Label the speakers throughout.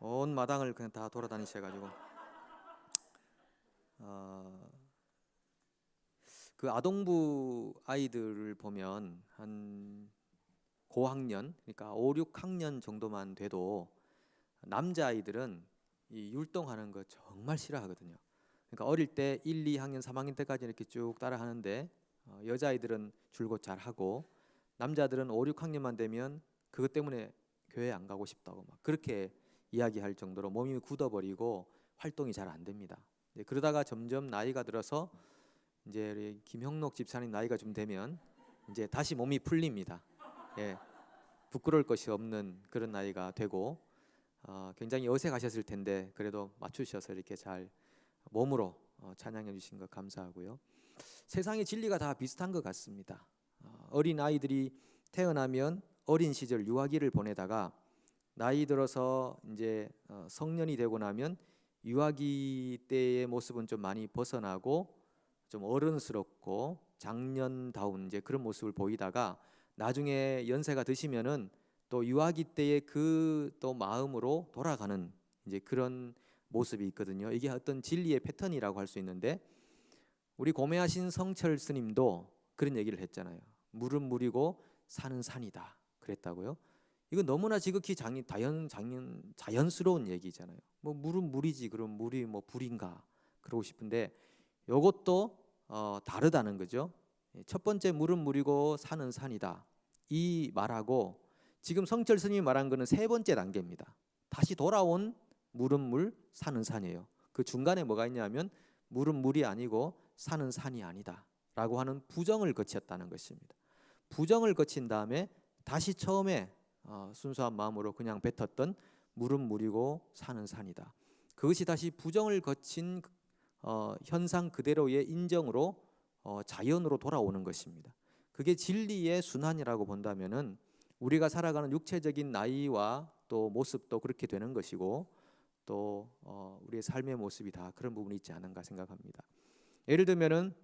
Speaker 1: 온 마당을 그냥 다 돌아다니셔가지고 그 아동부 아이들을 보면 한 고학년, 그러니까 5, 6학년 정도만 돼도 남자아이들은 이 율동하는 거 정말 싫어하거든요. 그러니까 어릴 때 1, 2학년, 3학년 때까지 이렇게 쭉 따라 하는데 여자아이들은 줄곧 잘하고 남자들은 5, 6학년만 되면 그것 때문에 교회 안 가고 싶다고 막 그렇게 이야기할 정도로 몸이 굳어버리고 활동이 잘 안 됩니다. 그러다가 점점 나이가 들어서 이제 우리 김형록 집사님 나이가 좀 되면 이제 다시 몸이 풀립니다. 예, 부끄러울 것이 없는 그런 나이가 되고 굉장히 어색하셨을 텐데 그래도 맞추셔서 이렇게 잘 몸으로 찬양해 주신 것 감사하고요. 세상의 진리가 다 비슷한 것 같습니다. 어린 아이들이 태어나면 어린 시절 유아기를 보내다가 나이 들어서 이제 성년이 되고 나면 유아기 때의 모습은 좀 많이 벗어나고 좀 어른스럽고 장년다운 이제 그런 모습을 보이다가 나중에 연세가 드시면은 또 유아기 때의 그 또 마음으로 돌아가는 이제 그런 모습이 있거든요. 이게 어떤 진리의 패턴이라고 할 수 있는데 우리 고매하신 성철 스님도 그런 얘기를 했잖아요. 물은 물이고 산은 산이다 그랬다고요. 이건 너무나 지극히 자연스러운 얘기잖아요. 뭐 물은 물이지 그럼 물이 뭐 불인가 그러고 싶은데 이것도 다르다는 거죠. 첫 번째 물은 물이고 산은 산이다 이 말하고 지금 성철 스님이 말한 거는 세 번째 단계입니다. 다시 돌아온 물은 물, 산은 산이에요. 그 중간에 뭐가 있냐면 물은 물이 아니고 산은 산이 아니다 라고 하는 부정을 거쳤다는 것입니다. 부정을 거친 다음에 다시 처음에 순수한 마음으로 그냥 뱉었던 물은 물이고 산은 산이다. 그것이 다시 부정을 거친 현상 그대로의 인정으로 자연으로 돌아오는 것입니다. 그게 진리의 순환이라고 본다면은 우리가 살아가는 육체적인 나이와 또 모습도 그렇게 되는 것이고 또 우리의 삶의 모습이 다 그런 부분이 있지 않은가 생각합니다. 예를 들면은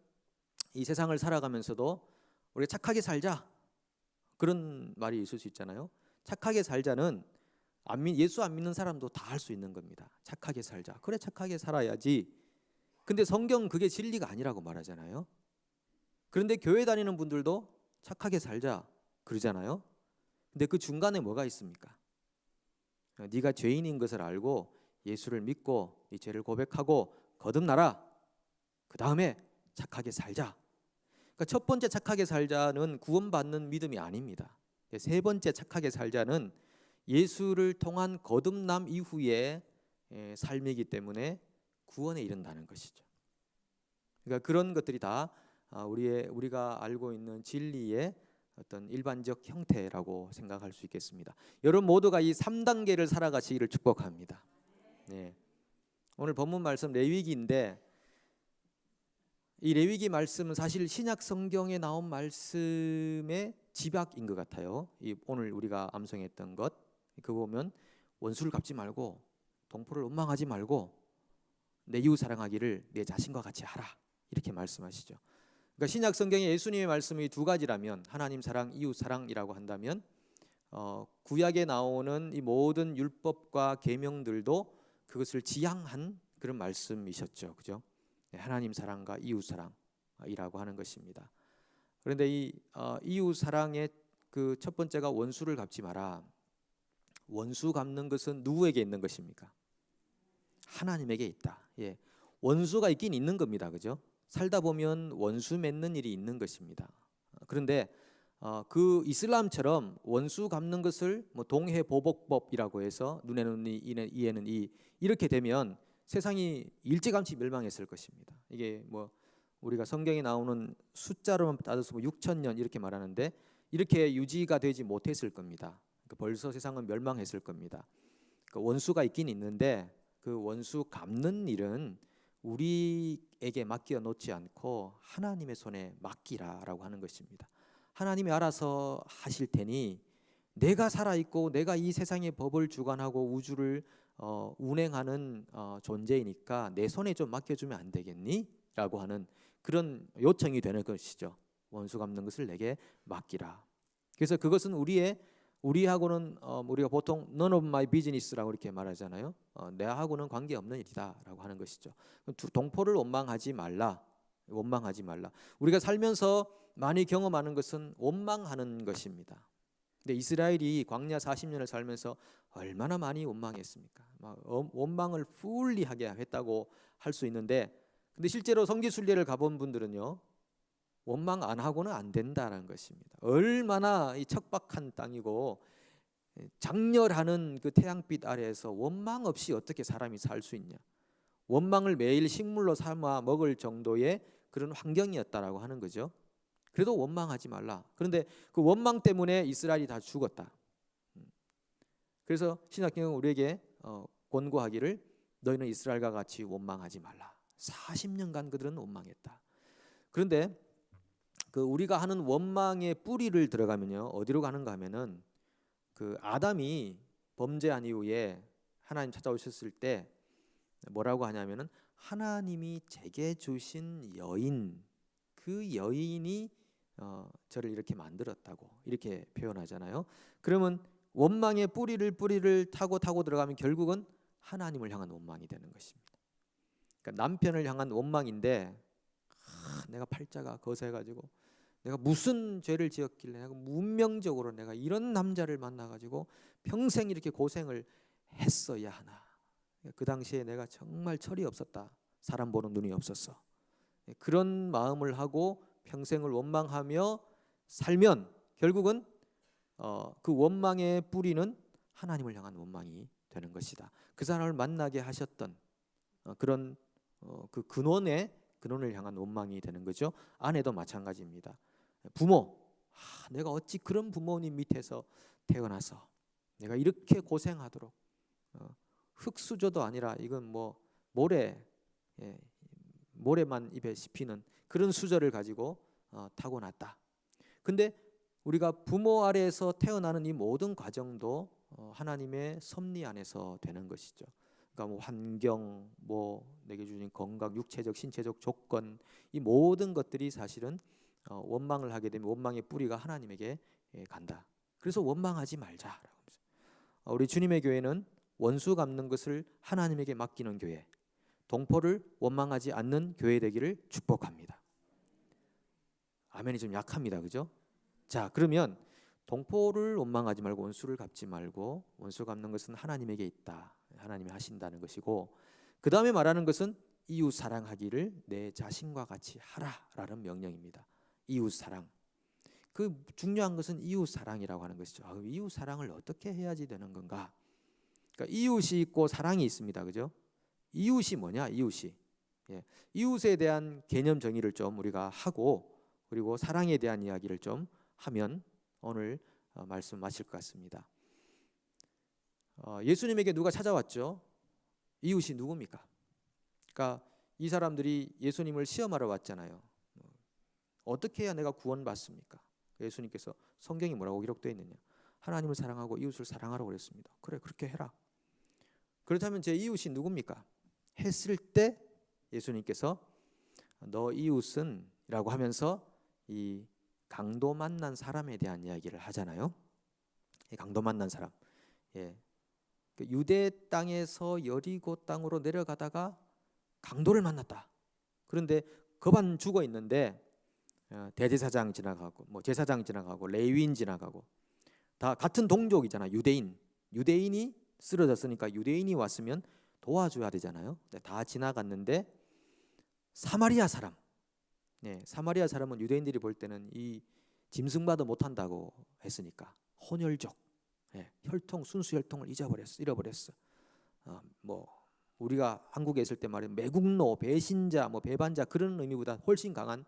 Speaker 1: 이 세상을 살아가면서도 우리 착하게 살자 그런 말이 있을 수 있잖아요. 착하게 살자는 예수 안 믿는 사람도 다 할 수 있는 겁니다. 착하게 살자. 그래 착하게 살아야지. 근데 성경 그게 진리가 아니라고 말하잖아요. 그런데 교회 다니는 분들도 착하게 살자 그러잖아요. 근데 그 중간에 뭐가 있습니까? 네가 죄인인 것을 알고 예수를 믿고 이 죄를 고백하고 거듭나라. 그 다음에 착하게 살자. 그러니까 첫 번째 착하게 살자는 구원받는 믿음이 아닙니다. 세 번째 착하게 살자는 예수를 통한 거듭남 이후의 삶이기 때문에 구원에 이른다는 것이죠. 그러니까 그런 것들이 다 우리가 알고 있는 진리의 어떤 일반적 형태라고 생각할 수 있겠습니다. 여러분 모두가 이 3단계를 살아가시기를 축복합니다. 네. 오늘 본문 말씀 레위기인데 이 레위기 말씀은 사실 신약 성경에 나온 말씀의 집약인 것 같아요. 오늘 우리가 암송했던 것 그거 보면 원수를 갚지 말고 동포를 원망하지 말고 내 이웃 사랑하기를 내 자신과 같이 하라 이렇게 말씀하시죠. 그러니까 신약 성경에 예수님의 말씀이 두 가지라면 하나님 사랑, 이웃 사랑이라고 한다면 구약에 나오는 이 모든 율법과 계명들도 그것을 지향한 그런 말씀이셨죠, 그죠? 하나님 사랑과 이웃 사랑이라고 하는 것입니다. 그런데 이 이웃 사랑의 그 첫 번째가 원수를 갚지 마라. 원수 갚는 것은 누구에게 있는 것입니까? 하나님에게 있다. 예, 원수가 있긴 있는 겁니다, 그죠? 살다 보면 원수 맺는 일이 있는 것입니다. 그런데 그 이슬람처럼 원수 갚는 것을 뭐 동해보복법이라고 해서 눈에는 눈이 이에는 이 이렇게 되면 세상이 일찌감치 멸망했을 것입니다. 이게 뭐 우리가 성경에 나오는 숫자로만 따져서 6,000년 이렇게 말하는데 이렇게 유지가 되지 못했을 겁니다. 그러니까 벌써 세상은 멸망했을 겁니다. 그러니까 원수가 있긴 있는데 그 원수 갚는 일은 우리에게 맡겨 놓지 않고 하나님의 손에 맡기라라고 하는 것입니다. 하나님이 알아서 하실 테니 내가 살아있고 내가 이 세상의 법을 주관하고 우주를 운행하는 존재이니까 내 손에 좀 맡겨주면 안 되겠니? 라고 하는 그런 요청이 되는 것이죠. 원수 갚는 것을 내게 맡기라. 그래서 그것은 우리의 우리하고는 우리가 보통 none of my business라고 이렇게 말하잖아요. 내하고는 관계없는 일이다라고 하는 것이죠. 동포를 원망하지 말라. 원망하지 말라. 우리가 살면서 많이 경험하는 것은 원망하는 것입니다. 근데 이스라엘이 광야 40년을 살면서 얼마나 많이 원망했습니까? 막 원망을 풀리하게 했다고 할 수 있는데, 근데 실제로 성지순례를 가본 분들은요, 원망 안 하고는 안 된다는 것입니다. 얼마나 이 척박한 땅이고 장렬하는 그 태양빛 아래에서 원망 없이 어떻게 사람이 살 수 있냐. 원망을 매일 식물로 삼아 먹을 정도의 그런 환경이었다라고 하는 거죠. 그래도 원망하지 말라. 그런데 그 원망 때문에 이스라엘이 다 죽었다. 그래서 신약성경은 우리에게 권고하기를 너희는 이스라엘과 같이 원망하지 말라. 40년간 그들은 원망했다. 그런데 그 우리가 하는 원망의 뿌리를 들어가면요, 어디로 가는가 하면은 그 아담이 범죄한 이후에 하나님 찾아오셨을 때 뭐라고 하냐면은 하나님이 제게 주신 여인, 그 여인이 저를 이렇게 만들었다고 이렇게 표현하잖아요. 그러면 원망의 뿌리를 타고 들어가면 결국은 하나님을 향한 원망이 되는 것입니다. 그러니까 남편을 향한 원망인데, 내가 팔자가 거세가지고 내가 무슨 죄를 지었길래 내가 운명적으로 내가 이런 남자를 만나가지고 평생 이렇게 고생을 했어야 하나. 그 당시에 내가 정말 철이 없었다. 사람 보는 눈이 없었어. 그런 마음을 하고 평생을 원망하며 살면 결국은 그 원망의 뿌리는 하나님을 향한 원망이 되는 것이다. 그 사람을 만나게 하셨던 그런 그 근원을 향한 원망이 되는 거죠. 아내도 마찬가지입니다. 부모, 내가 어찌 그런 부모님 밑에서 태어나서 내가 이렇게 고생하도록 흙수저도 아니라 이건 뭐 모래만 입에 씹히는 그런 수저를 가지고 타고났다. 근데 우리가 부모 아래에서 태어나는 이 모든 과정도 하나님의 섭리 안에서 되는 것이죠. 그러니까 뭐 환경, 뭐 내게 주신 건강, 육체적, 신체적 조건, 이 모든 것들이 사실은 원망을 하게 되면 원망의 뿌리가 하나님에게 간다. 그래서 원망하지 말자라고. 우리 주님의 교회는 원수 갚는 것을 하나님에게 맡기는 교회, 동포를 원망하지 않는 교회 되기를 축복합니다. 아멘이 좀 약합니다, 그죠? 자, 그러면 동포를 원망하지 말고 원수를 갚지 말고, 원수 갚는 것은 하나님에게 있다. 하나님이 하신다는 것이고, 그 다음에 말하는 것은 이웃 사랑하기를 내 자신과 같이 하라라는 명령입니다. 이웃 사랑. 그 중요한 것은 이웃 사랑이라고 하는 것이죠. 이웃 사랑을 어떻게 해야지 되는 건가? 그러니까 이웃이 있고 사랑이 있습니다, 그죠? 이웃이 뭐냐? 이웃에 대한 개념 정의를 좀 우리가 하고, 그리고 사랑에 대한 이야기를 좀 하면 오늘 말씀 마칠 것 같습니다. 예수님에게 누가 찾아왔죠? 이웃이 누굽니까? 그러니까 이 사람들이 예수님을 시험하러 왔잖아요. 어떻게 해야 내가 구원받습니까? 예수님께서 성경이 뭐라고 기록되어 있느냐? 하나님을 사랑하고 이웃을 사랑하라고 그랬습니다. 그래, 그렇게 해라. 그렇다면 제 이웃이 누굽니까? 했을 때 예수님께서 너 이웃은 라고 하면서 이 강도 만난 사람에 대한 이야기를 하잖아요. 이 강도 만난 사람, 그 유대 땅에서 여리고 땅으로 내려가다가 강도를 만났다. 그런데 거반 죽어 있는데 대제사장 지나가고, 뭐 제사장 지나가고, 레위인 지나가고, 다 같은 동족이잖아. 유대인이 쓰러졌으니까 유대인이 왔으면 도와줘야 되잖아요. 다 지나갔는데 사마리아 사람, 사마리아 사람은 유대인들이 볼 때는 이 짐승봐도 못한다고 했으니까 혼혈족, 혈통, 순수 혈통을 잃어버렸어. 뭐 우리가 한국에 있을 때 말이야 매국노, 배신자, 뭐 배반자, 그런 의미보다 훨씬 강한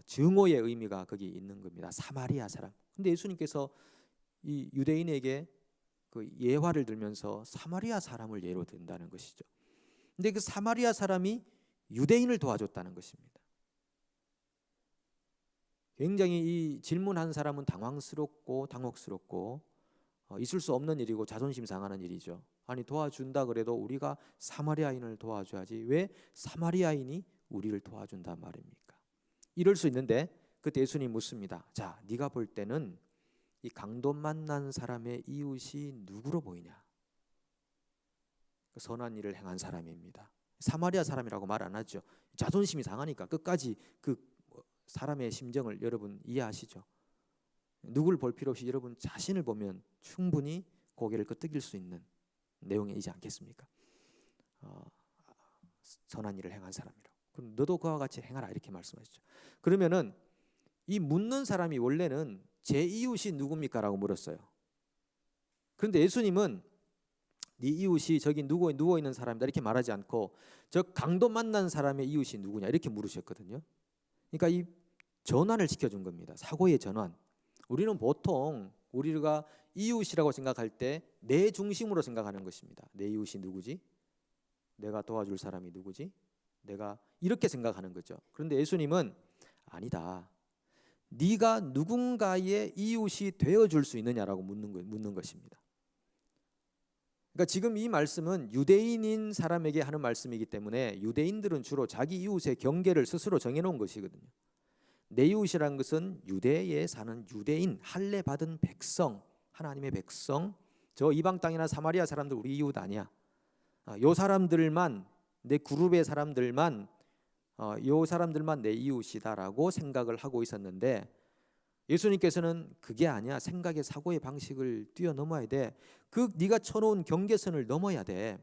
Speaker 1: 증오의 의미가 거기 있는 겁니다. 사마리아 사람. 근데 예수님께서 이 유대인에게 그 예화를 들면서 사마리아 사람을 예로 든다는 것이죠. 근데 그 사마리아 사람이 유대인을 도와줬다는 것입니다. 굉장히 이 질문한 사람은 당황스럽고 당혹스럽고 있을 수 없는 일이고 자존심 상하는 일이죠. 아니, 도와준다 그래도 우리가 사마리아인을 도와줘야지 왜 사마리아인이 우리를 도와준단 말입니까? 이럴 수 있는데 그때 예수님이 묻습니다. 자, 네가 볼 때는 이 강도 만난 사람의 이웃이 누구로 보이냐? 선한 일을 행한 사람입니다. 사마리아 사람이라고 말 안 하죠. 자존심이 상하니까 끝까지 그 사람의 심정을 여러분 이해하시죠? 누굴 볼 필요 없이 여러분 자신을 보면 충분히 고개를 끄덕일 수 있는 내용이지 않겠습니까? 선한 일을 행한 사람이라고. 그럼 너도 그와 같이 행하라 이렇게 말씀하시죠. 그러면은 이 묻는 사람이 원래는 제 이웃이 누굽니까? 라고 물었어요. 그런데 예수님은 네 이웃이 저기 누워있는 사람이다 이렇게 말하지 않고 저 강도 만난 사람의 이웃이 누구냐 이렇게 물으셨거든요. 그러니까 이 전환을 시켜준 겁니다. 사고의 전환. 우리는 보통 우리가 이웃이라고 생각할 때 내 중심으로 생각하는 것입니다. 내 이웃이 누구지? 내가 도와줄 사람이 누구지? 내가 이렇게 생각하는 거죠. 그런데 예수님은 아니다. 네가 누군가의 이웃이 되어줄 수 있느냐라고 묻는 것입니다. 그러니까 지금 이 말씀은 유대인인 사람에게 하는 말씀이기 때문에 유대인들은 주로 자기 이웃의 경계를 스스로 정해놓은 것이거든요. 내 이웃이라는 것은 유대에 사는 유대인, 할례 받은 백성, 하나님의 백성. 저 이방 땅이나 사마리아 사람들 우리 이웃 아니야. 요 사람들만, 내 그룹의 사람들만, 요 사람들만 내 이웃이다라고 생각을 하고 있었는데 예수님께서는 그게 아니야. 생각의 사고의 방식을 뛰어넘어야 돼. 그 네가 쳐놓은 경계선을 넘어야 돼.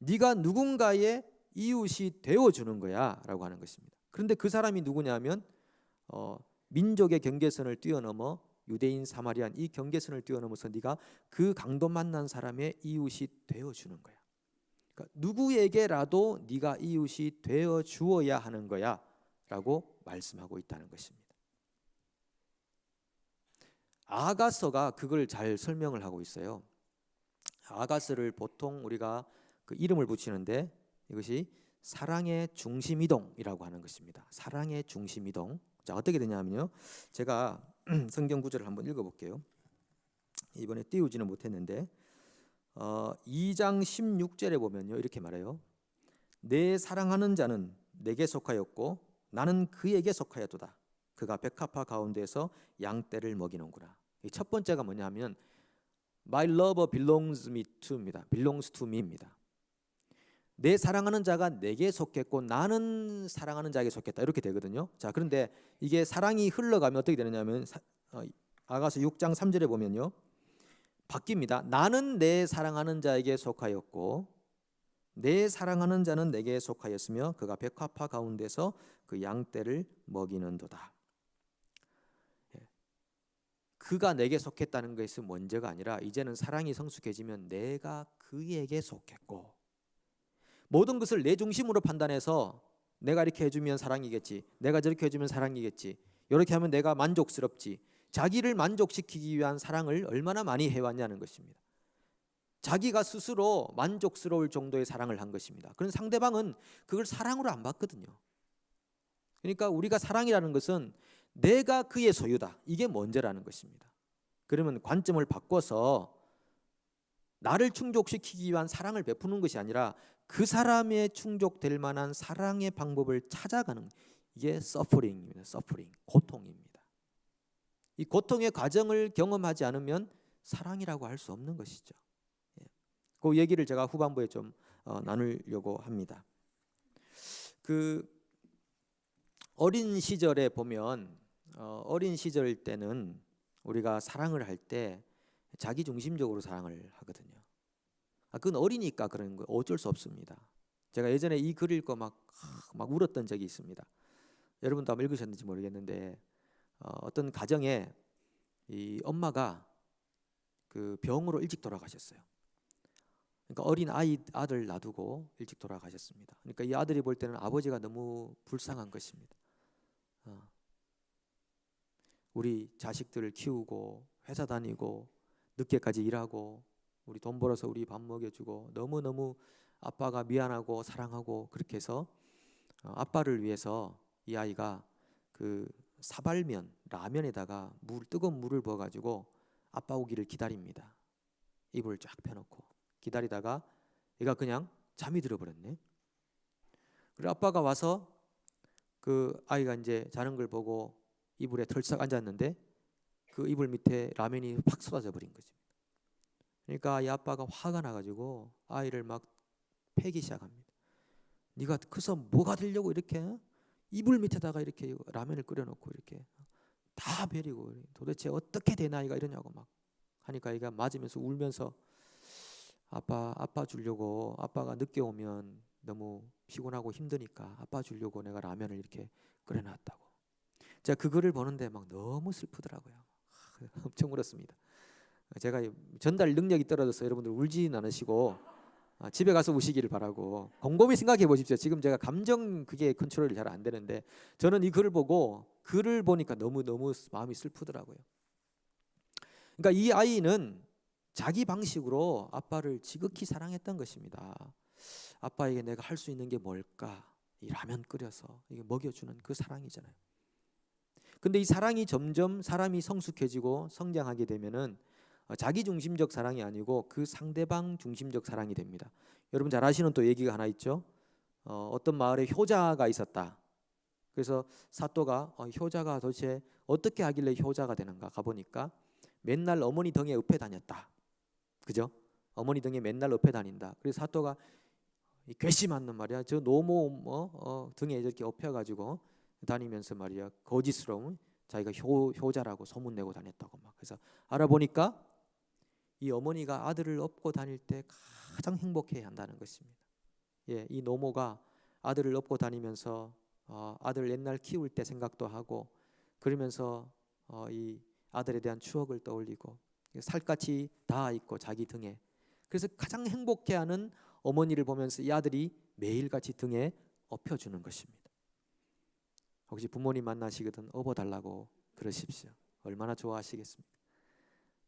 Speaker 1: 네가 누군가의 이웃이 되어주는 거야 라고 하는 것입니다. 그런데 그 사람이 누구냐면 민족의 경계선을 뛰어넘어 유대인 사마리안 이 경계선을 뛰어넘어서 네가 그 강도 만난 사람의 이웃이 되어주는 거야. 그러니까 누구에게라도 네가 이웃이 되어주어야 하는 거야 라고 말씀하고 있다는 것입니다. 아가서가 그걸 잘 설명을 하고 있어요. 아가서를 보통 우리가 그 이름을 붙이는데 이것이 사랑의 중심이동이라고 하는 것입니다. 사랑의 중심이동. 자, 어떻게 되냐면요. 제가 성경 구절을 한번 읽어볼게요. 이번에 띄우지는 못했는데 2장 16절에 보면요. 이렇게 말해요. 내 사랑하는 자는 내게 속하였고 나는 그에게 속하였도다. 그가 백합화 가운데서 양떼를 먹이는구나. 첫 번째가 뭐냐면 My love belongs me to입니다. belongs to me입니다. 내 사랑하는 자가 내게 속했고 나는 사랑하는 자에게 속했다 이렇게 되거든요. 자, 그런데 이게 사랑이 흘러가면 어떻게 되느냐면 아가서 6장 3절에 보면요. 바뀝니다. 나는 내 사랑하는 자에게 속하였고 내 사랑하는 자는 내게 속하였으며 그가 백합화 가운데서 그 양떼를 먹이는도다. 그가 내게 속했다는 것이 먼저가 아니라 이제는 사랑이 성숙해지면 내가 그에게 속했고 모든 것을 내 중심으로 판단해서 내가 이렇게 해주면 사랑이겠지, 내가 저렇게 해주면 사랑이겠지, 이렇게 하면 내가 만족스럽지, 자기를 만족시키기 위한 사랑을 얼마나 많이 해왔냐는 것입니다. 자기가 스스로 만족스러울 정도의 사랑을 한 것입니다. 그런 상대방은 그걸 사랑으로 안 봤거든요. 그러니까 우리가 사랑이라는 것은 내가 그의 소유다. 이게 먼저라는 것입니다. 그러면 관점을 바꿔서 나를 충족시키기 위한 사랑을 베푸는 것이 아니라 그 사람에 충족될 만한 사랑의 방법을 찾아가는 이게 서퍼링입니다. 서퍼링, 고통입니다. 이 고통의 과정을 경험하지 않으면 사랑이라고 할 수 없는 것이죠. 그 얘기를 제가 후반부에 좀 나누려고 합니다. 그 어린 시절에 보면 어린 시절 때는 우리가 사랑을 할 때 자기 중심적으로 사랑을 하거든요. 그건 어리니까 그런 거 어쩔 수 없습니다. 제가 예전에 이 글 읽고 막 울었던 적이 있습니다. 여러분도 아마 읽으셨는지 모르겠는데 어떤 가정에 이 엄마가 그 병으로 일찍 돌아가셨어요. 그러니까 어린 아들 놔두고 일찍 돌아가셨습니다. 그러니까 이 아들이 볼 때는 아버지가 너무 불쌍한 것입니다. 우리 자식들을 키우고 회사 다니고 늦게까지 일하고 우리 돈 벌어서 우리 밥 먹여주고 너무너무 아빠가 미안하고 사랑하고 그렇게 해서 아빠를 위해서 이 아이가 그 사발면 라면에다가 뜨거운 물을 부어가지고 아빠 오기를 기다립니다. 이불을 쫙 펴놓고 기다리다가 얘가 그냥 잠이 들어버렸네. 그리고 아빠가 와서 그 아이가 이제 자는 걸 보고 이불에 털썩 앉았는데 그 이불 밑에 라면이 확 쏟아져 버린 거지. 그러니까 이 아빠가 화가 나가지고 아이를 막 패기 시작합니다. 네가 커서 뭐가 되려고 이렇게 이불 밑에다가 이렇게 라면을 끓여놓고 이렇게 다 버리고 도대체 어떻게 된 아이가 이러냐고 막 하니까 아이가 맞으면서 울면서 아빠 주려고, 아빠가 늦게 오면 너무 피곤하고 힘드니까 아빠 주려고 내가 라면을 이렇게 끓여놨다고. 제가 그거를 보는데 막 너무 슬프더라고요. 엄청 울었습니다. 제가 전달 능력이 떨어져서 여러분들 울지는 않으시고 집에 가서 우시기를 바라고, 곰곰이 생각해 보십시오. 지금 제가 감정 그게 컨트롤이 잘 안 되는데 저는 이 글을 보고 글을 보니까 너무 마음이 슬프더라고요. 그러니까 이 아이는 자기 방식으로 아빠를 지극히 사랑했던 것입니다. 아빠에게 내가 할 수 있는 게 뭘까? 이 라면 끓여서 이게 먹여주는 그 사랑이잖아요. 근데 이 사랑이 점점 사람이 성숙해지고 성장하게 되면은 자기 중심적 사랑이 아니고 그 상대방 중심적 사랑이 됩니다. 여러분 잘 아시는 또 얘기가 하나 있죠. 어떤 마을에 효자가 있었다. 그래서 사또가 효자가 도대체 어떻게 하길래 효자가 되는가 가보니까 맨날 어머니 등에 업혀 다녔다. 그죠? 어머니 등에 맨날 업혀 다닌다. 그래서 사또가 괘씸한 말이야. 저 노모 등에 이렇게 업혀가지고 다니면서 말이야 거짓스러운 자기가 효자라고 소문내고 다녔다고 막. 그래서 알아보니까 이 어머니가 아들을 업고 다닐 때 가장 행복해야 한다는 것입니다. 예, 이 노모가 아들을 업고 다니면서 아들 옛날 키울 때 생각도 하고 그러면서 이 아들에 대한 추억을 떠올리고 살갗이 닿아 있고 자기 등에, 그래서 가장 행복해하는 어머니를 보면서 이 아들이 매일같이 등에 업혀주는 것입니다. 혹시 부모님 만나시거든 업어달라고 그러십시오. 얼마나 좋아하시겠습니까?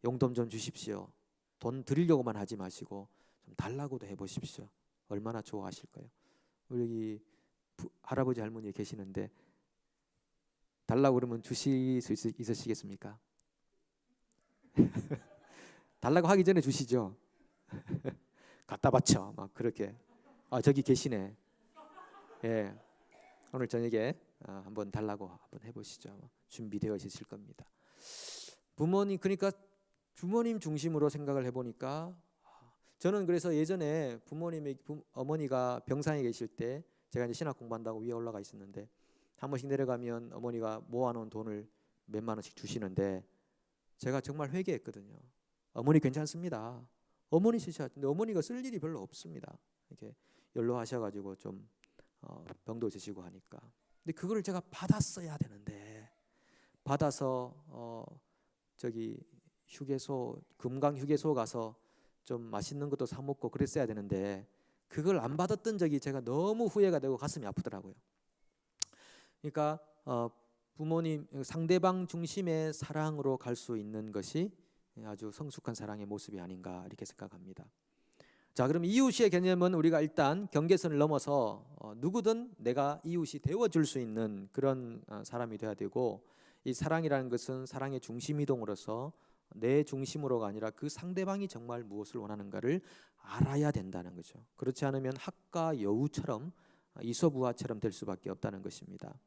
Speaker 1: 용돈 좀 주십시오. 돈 드리려고만 하지 마시고 좀 달라고도 해보십시오. 얼마나 좋아하실까요? 우리 할아버지 할머니 계시는데 달라고 그러면 주실 수 있으시겠습니까? 달라고 하기 전에 주시죠. 갖다 바쳐 막 그렇게. 저기 계시네. 예, 오늘 저녁에 한번 달라고 한번 해보시죠. 준비되어 있으실 겁니다. 부모님, 그러니까 부모님 중심으로 생각을 해보니까 저는 그래서 예전에 어머니가 병상에 계실 때 제가 이제 신학 공부한다고 위에 올라가 있었는데 한 번씩 내려가면 어머니가 모아놓은 돈을 몇만 원씩 주시는데 제가 정말 회개했거든요. 어머니 괜찮습니다. 어머니 쓰셔야 근데 어머니가 쓸 일이 별로 없습니다. 이렇게 연로하셔가지고 좀 병도 드시고 하니까. 근데 그거를 제가 받았어야 되는데 받아서 저기 휴게소, 금강 휴게소 가서 좀 맛있는 것도 사 먹고 그랬어야 되는데 그걸 안 받았던 적이 제가 너무 후회가 되고 가슴이 아프더라고요. 그러니까 부모님 상대방 중심의 사랑으로 갈 수 있는 것이 아주 성숙한 사랑의 모습이 아닌가 이렇게 생각합니다. 자, 그럼 이웃의 개념은 우리가 일단 경계선을 넘어서 누구든 내가 이웃이 되어줄 수 있는 그런 사람이 돼야 되고, 이 사랑이라는 것은 사랑의 중심 이동으로서 내 중심으로가 아니라 그 상대방이 정말 무엇을 원하는가를 알아야 된다는 거죠. 그렇지 않으면 학과 여우처럼 이소부화처럼 될 수밖에 없다는 것입니다.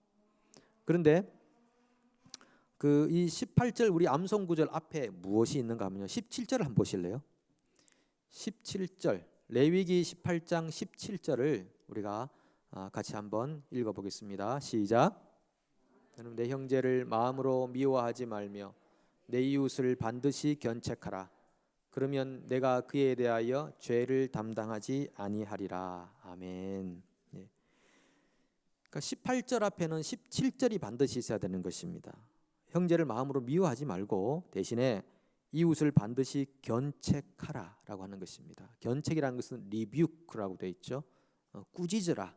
Speaker 1: 그런데 이 18절 우리 암송 구절 앞에 무엇이 있는가 하면요. 17절을 한번 보실래요? 17절 레위기 18장 17절을 우리가 같이 한번 읽어보겠습니다. 시작. 너는 내 형제를 마음으로 미워하지 말며 내 이웃을 반드시 견책하라. 그러면 내가 그에 대하여 죄를 담당하지 아니하리라. 아멘. 예. 그러니까 18절 앞에는 17절이 반드시 있어야 되는 것입니다. 형제를 마음으로 미워하지 말고 대신에 이웃을 반드시 견책하라라고 하는 것입니다. 견책이라는 것은 리뷰크라고 되어 있죠. 꾸짖으라,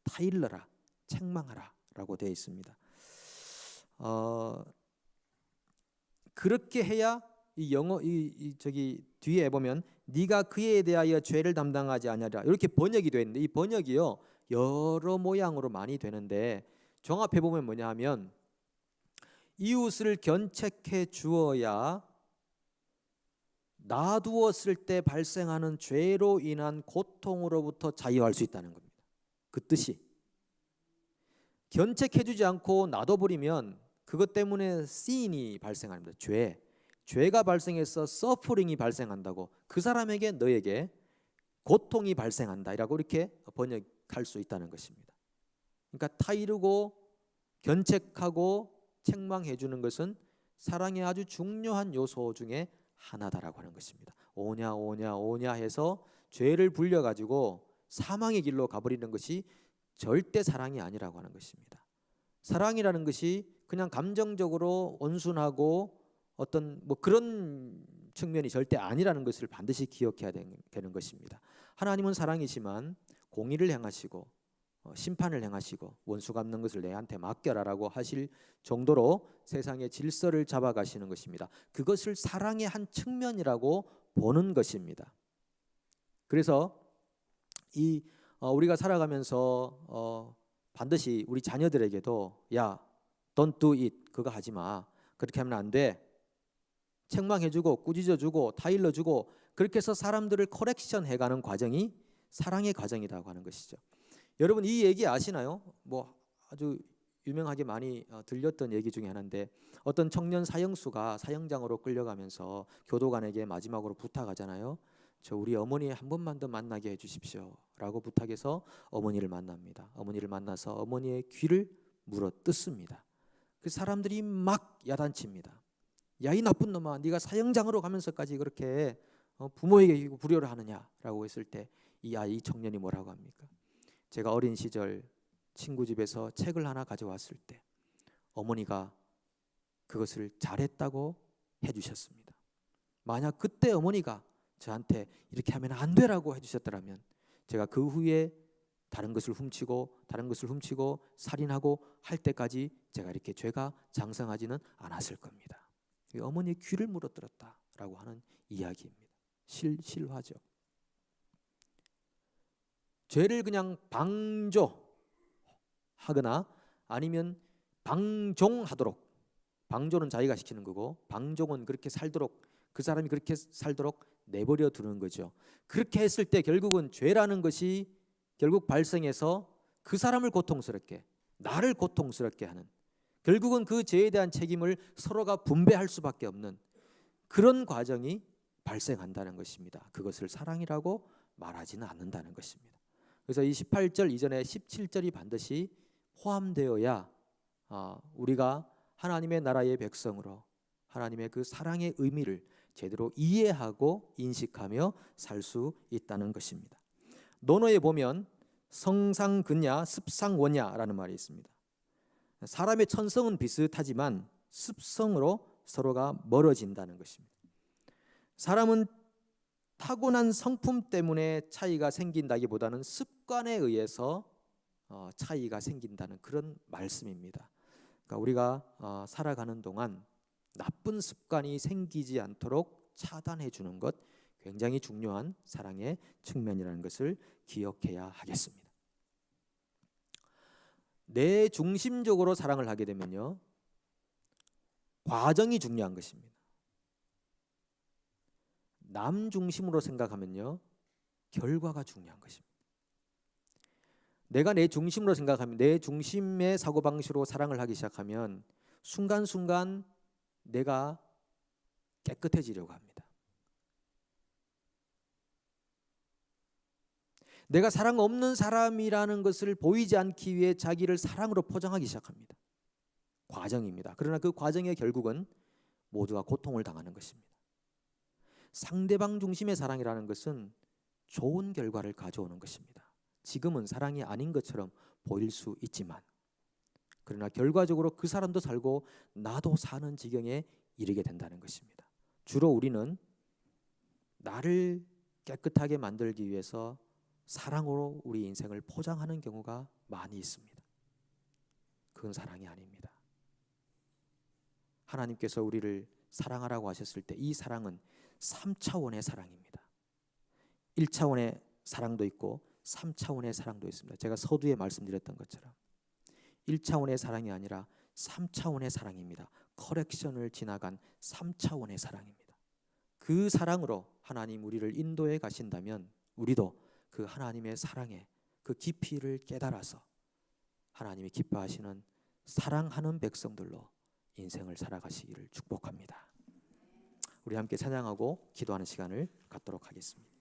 Speaker 1: 타일러라, 책망하라라고 되어 있습니다. 그렇게 해야 이 영어 저기 뒤에 보면 네가 그에 대하여 죄를 담당하지 아니하리라 이렇게 번역이 되어 있는데 이 번역이요 여러 모양으로 많이 되는데 종합해 보면 뭐냐 하면 이웃을 견책해 주어야 놔두었을 때 발생하는 죄로 인한 고통으로부터 자유할 수 있다는 겁니다. 그 뜻이 견책해 주지 않고 놔둬버리면 그것 때문에 sin이 발생합니다. 죄가 발생해서 suffering이 발생한다고, 그 사람에게 너에게 고통이 발생한다라고 이렇게 번역할 수 있다는 것입니다. 그러니까 타이르고 견책하고 책망해 주는 것은 사랑의 아주 중요한 요소 중에 하나다라고 하는 것입니다. 오냐 해서 죄를 불려 가지고 사망의 길로 가버리는 것이 절대 사랑이 아니라고 하는 것입니다. 사랑이라는 것이 그냥 감정적으로 온순하고 어떤 뭐 그런 측면이 절대 아니라는 것을 반드시 기억해야 되는 것입니다. 하나님은 사랑이지만 공의를 행하시고 심판을 행하시고 원수 갚는 것을 내한테 맡겨라라고 하실 정도로 세상의 질서를 잡아가시는 것입니다. 그것을 사랑의 한 측면이라고 보는 것입니다. 그래서 우리가 살아가면서 반드시 우리 자녀들에게도 야, don't do it, 그거 하지 마, 그렇게 하면 안 돼, 책망해주고 꾸짖어주고 타일러주고, 그렇게 해서 사람들을 커렉션 해가는 과정이 사랑의 과정이라고 하는 것이죠. 여러분 이 얘기 아시나요? 뭐 아주 유명하게 많이 들렸던 얘기 중에 하나인데, 어떤 청년 사형수가 사형장으로 끌려가면서 교도관에게 마지막으로 부탁하잖아요. 저 우리 어머니 한 번만 더 만나게 해주십시오 라고 부탁해서 어머니를 만납니다. 어머니를 만나서 어머니의 귀를 물어 뜯습니다. 그 사람들이 막 야단칩니다. 야, 이 나쁜 놈아, 네가 사형장으로 가면서까지 그렇게 부모에게 불효를 하느냐라고 했을 때 이 청년이 뭐라고 합니까? 제가 어린 시절 친구 집에서 책을 하나 가져왔을 때 어머니가 그것을 잘했다고 해주셨습니다. 만약 그때 어머니가 저한테 이렇게 하면 안 되라고 해주셨더라면 제가 그 후에 다른 것을 훔치고 살인하고 할 때까지 제가 이렇게 죄가 장성하지는 않았을 겁니다. 어머니의 귀를 물어뜯었다라고 하는 이야기입니다. 실화죠. 죄를 그냥 방조하거나 아니면 방종하도록, 방조는 자기가 시키는 거고 방종은 그렇게 살도록, 그 사람이 그렇게 살도록 내버려 두는 거죠. 그렇게 했을 때 결국은 죄라는 것이 결국 발생해서 그 사람을 고통스럽게, 나를 고통스럽게 하는, 결국은 그 죄에 대한 책임을 서로가 분배할 수밖에 없는 그런 과정이 발생한다는 것입니다. 그것을 사랑이라고 말하지는 않는다는 것입니다. 그래서 이 18절 이전에 17절이 반드시 포함되어야 우리가 하나님의 나라의 백성으로 하나님의 그 사랑의 의미를 제대로 이해하고 인식하며 살 수 있다는 것입니다. 논어에 보면 성상근야 습상원야라는 말이 있습니다. 사람의 천성은 비슷하지만 습성으로 서로가 멀어진다는 것입니다. 사람은 타고난 성품 때문에 차이가 생긴다기보다는 습관에 의해서 차이가 생긴다는 그런 말씀입니다. 그러니까 우리가 살아가는 동안 나쁜 습관이 생기지 않도록 차단해 주는 것, 굉장히 중요한 사랑의 측면이라는 것을 기억해야 하겠습니다. 내 중심적으로 사랑을 하게 되면요, 과정이 중요한 것입니다. 남 중심으로 생각하면요, 결과가 중요한 것입니다. 내가 내 중심으로 생각하면, 내 중심의 사고방식으로 사랑을 하기 시작하면 순간순간 내가 깨끗해지려고 합니다. 내가 사랑 없는 사람이라는 것을 보이지 않기 위해 자기를 사랑으로 포장하기 시작합니다. 과정입니다. 그러나 그 과정의 결국은 모두가 고통을 당하는 것입니다. 상대방 중심의 사랑이라는 것은 좋은 결과를 가져오는 것입니다. 지금은 사랑이 아닌 것처럼 보일 수 있지만, 그러나 결과적으로 그 사람도 살고 나도 사는 지경에 이르게 된다는 것입니다. 주로 우리는 나를 깨끗하게 만들기 위해서 사랑으로 우리 인생을 포장하는 경우가 많이 있습니다. 그건 사랑이 아닙니다. 하나님께서 우리를 사랑하라고 하셨을 때 이 사랑은 3차원의 사랑입니다. 1차원의 사랑도 있고 3차원의 사랑도 있습니다. 제가 서두에 말씀드렸던 것처럼 1차원의 사랑이 아니라 3차원의 사랑입니다. 커렉션을 지나간 3차원의 사랑입니다. 그 사랑으로 하나님 우리를 인도해 가신다면 우리도 그 하나님의 사랑의 그 깊이를 깨달아서 하나님이 기뻐하시는 사랑하는 백성들로 인생을 살아가시기를 축복합니다. 우리 함께 찬양하고 기도하는 시간을 갖도록 하겠습니다.